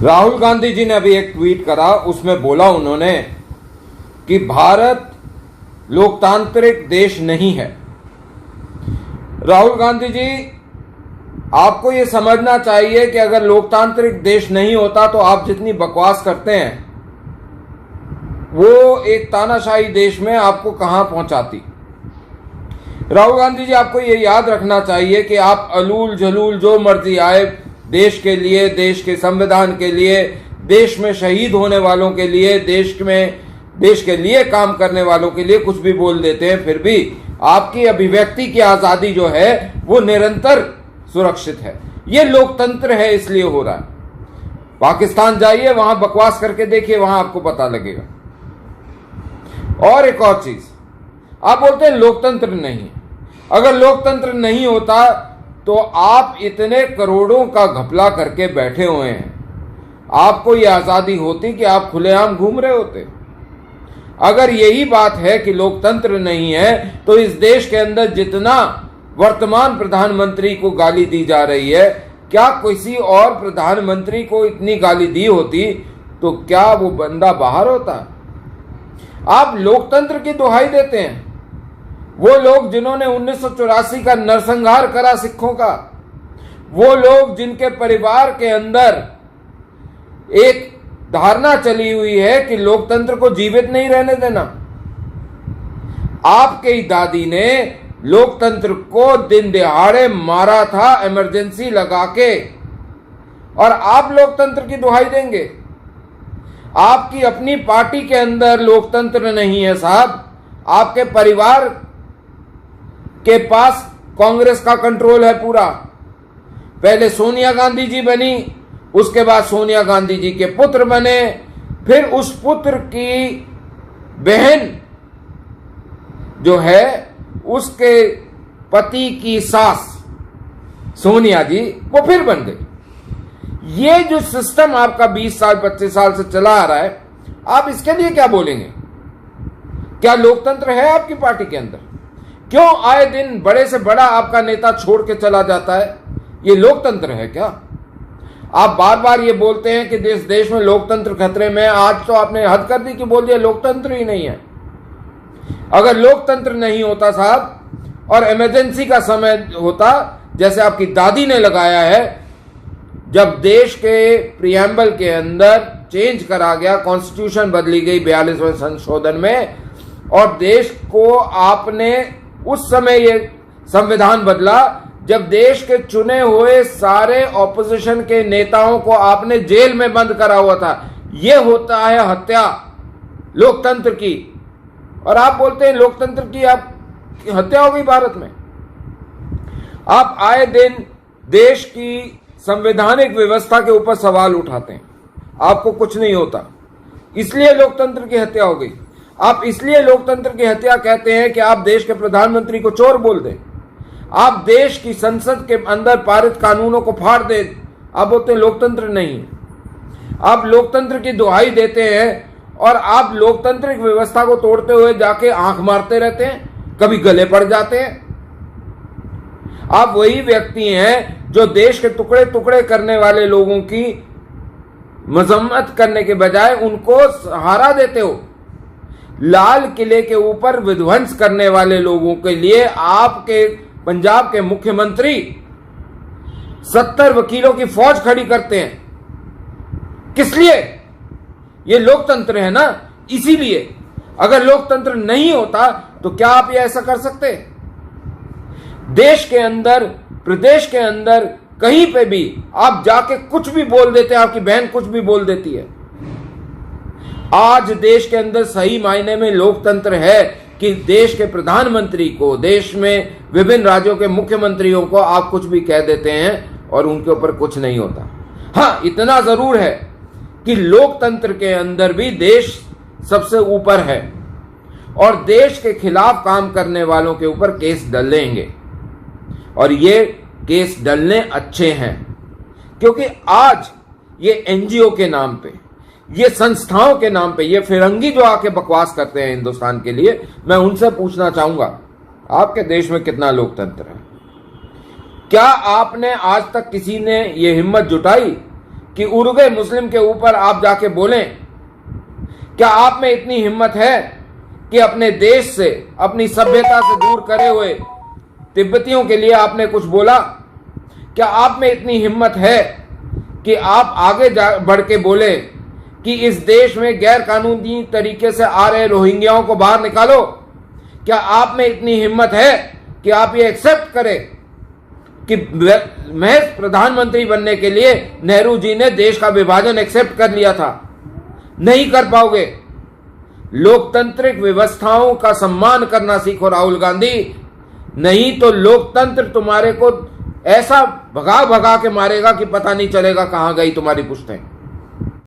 राहुल गांधी जी ने अभी एक ट्वीट करा, उसमें बोला उन्होंने कि भारत लोकतांत्रिक देश नहीं है। राहुल गांधी जी, आपको यह समझना चाहिए कि अगर लोकतांत्रिक देश नहीं होता तो आप जितनी बकवास करते हैं वो एक तानाशाही देश में आपको कहां पहुंचाती। राहुल गांधी जी, आपको यह याद रखना चाहिए कि आप अलूल झलूल जो मर्जी आए, देश के लिए, देश के संविधान के लिए, देश में शहीद होने वालों के लिए, देश के लिए काम करने वालों के लिए कुछ भी बोल देते हैं, फिर भी आपकी अभिव्यक्ति की आजादी जो है वो निरंतर सुरक्षित है। ये लोकतंत्र है, इसलिए हो रहा है। पाकिस्तान जाइए, वहां बकवास करके देखिए, वहां आपको पता लगेगा। और एक और चीज, आप बोलते हैं लोकतंत्र नहीं है। अगर लोकतंत्र नहीं होता तो आप इतने करोड़ों का घपला करके बैठे हुए हैं, आपको यह आजादी होती कि आप खुलेआम घूम रहे होते। अगर यही बात है कि लोकतंत्र नहीं है तो इस देश के अंदर जितना वर्तमान प्रधानमंत्री को गाली दी जा रही है, क्या किसी और प्रधानमंत्री को इतनी गाली दी होती तो क्या वो बंदा बाहर होता? आप लोकतंत्र की दुहाई देते हैं। वो लोग जिन्होंने 1984 का नरसंहार करा सिखों का, वो लोग जिनके परिवार के अंदर एक धारणा चली हुई है कि लोकतंत्र को जीवित नहीं रहने देना। आपके ही दादी ने लोकतंत्र को दिन दिहाड़े मारा था, इमरजेंसी लगा के, और आप लोकतंत्र की दुहाई देंगे? आपकी अपनी पार्टी के अंदर लोकतंत्र नहीं है साहब। आपके परिवार के पास कांग्रेस का कंट्रोल है पूरा। पहले सोनिया गांधी जी बनी, उसके बाद सोनिया गांधी जी के पुत्र बने, फिर उस पुत्र की बहन जो है उसके पति की सास सोनिया जी, वो फिर बन गई। ये जो सिस्टम आपका 20 साल 25 साल से चला आ रहा है, आप इसके लिए क्या बोलेंगे? क्या लोकतंत्र है आपकी पार्टी के अंदर? क्यों आए दिन बड़े से बड़ा आपका नेता छोड़ के चला जाता है? ये लोकतंत्र है क्या? आप बार बार ये बोलते हैं कि देश में लोकतंत्र खतरे में। आज तो आपने हद कर दी कि बोल दिया लोकतंत्र ही नहीं है। अगर लोकतंत्र नहीं होता साहब और इमरजेंसी का समय होता, जैसे आपकी दादी ने लगाया है, जब देश के प्रियम्बल के अंदर चेंज करा गया, कॉन्स्टिट्यूशन बदली गई 42वें संशोधन में, और देश को आपने उस समय ये संविधान बदला जब देश के चुने हुए सारे ऑपोजिशन के नेताओं को आपने जेल में बंद करा हुआ था। यह होता है हत्या लोकतंत्र की, और आप बोलते हैं लोकतंत्र की आप हत्या हो गई भारत में। आप आए दिन देश की संवैधानिक व्यवस्था के ऊपर सवाल उठाते हैं, आपको कुछ नहीं होता, इसलिए लोकतंत्र की हत्या हो गई। आप इसलिए लोकतंत्र की हत्या कहते हैं कि आप देश के प्रधानमंत्री को चोर बोल दें, आप देश की संसद के अंदर पारित कानूनों को फाड़ दें, आप बोलते हैं लोकतंत्र नहीं है। आप लोकतंत्र की दुहाई देते हैं और आप लोकतांत्रिक व्यवस्था को तोड़ते हुए जाके आंख मारते रहते हैं, कभी गले पड़ जाते हैं। आप वही व्यक्ति हैं जो देश के टुकड़े टुकड़े करने वाले लोगों की मजम्मत करने के बजाय उनको सहारा देते हो। लाल किले के ऊपर विध्वंस करने वाले लोगों के लिए आपके पंजाब के मुख्यमंत्री 70 वकीलों की फौज खड़ी करते हैं। किस लिए? ये लोकतंत्र है ना, इसीलिए। अगर लोकतंत्र नहीं होता तो क्या आप ये ऐसा कर सकते? देश के अंदर, प्रदेश के अंदर, कहीं पे भी आप जाके कुछ भी बोल देते हैं, आपकी बहन कुछ भी बोल देती है। आज देश के अंदर सही मायने में लोकतंत्र है कि देश के प्रधानमंत्री को, देश में विभिन्न राज्यों के मुख्यमंत्रियों को आप कुछ भी कह देते हैं और उनके ऊपर कुछ नहीं होता। हाँ, इतना जरूर है कि लोकतंत्र के अंदर भी देश सबसे ऊपर है और देश के खिलाफ काम करने वालों के ऊपर केस डलेंगे, और ये केस डलने अच्छे हैं, क्योंकि आज ये एनजीओ के नाम पे, ये संस्थाओं के नाम पे, ये फिरंगी जो आके बकवास करते हैं हिंदुस्तान के लिए, मैं उनसे पूछना चाहूंगा, आपके देश में कितना लोकतंत्र है? क्या आपने आज तक किसी ने ये हिम्मत जुटाई कि उरुग्वे मुस्लिम के ऊपर आप जाके बोलें? क्या आप में इतनी हिम्मत है कि अपने देश से, अपनी सभ्यता से दूर करे हुए तिब्बतियों के लिए आपने कुछ बोला? क्या आप में इतनी हिम्मत है कि आप आगे बढ़ के बोले कि इस देश में गैर कानूनी तरीके से आ रहे रोहिंग्याओं को बाहर निकालो? क्या आप में इतनी हिम्मत है कि आप ये एक्सेप्ट करें कि महज प्रधानमंत्री बनने के लिए नेहरू जी ने देश का विभाजन एक्सेप्ट कर लिया था? नहीं कर पाओगे। लोकतांत्रिक व्यवस्थाओं का सम्मान करना सीखो राहुल गांधी, नहीं तो लोकतंत्र तुम्हारे को ऐसा भगा भगा के मारेगा कि पता नहीं चलेगा कहां गई तुम्हारी पुश्तें।